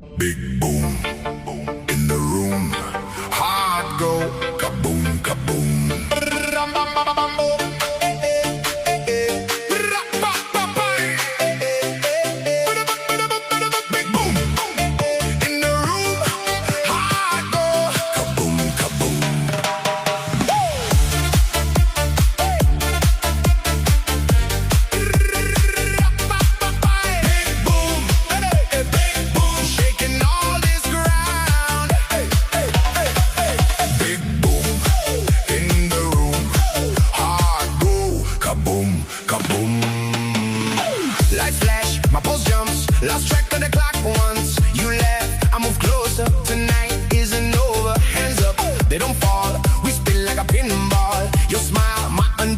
Big boom in the room. Heart go kaboom, kaboom. Big boom in the room. Heart go kaboom, kaboom. Big boom, shaking all this ground. Big boom in the room. Heart go kaboom, kaboom. Lights flash, my pulse jumps, lost track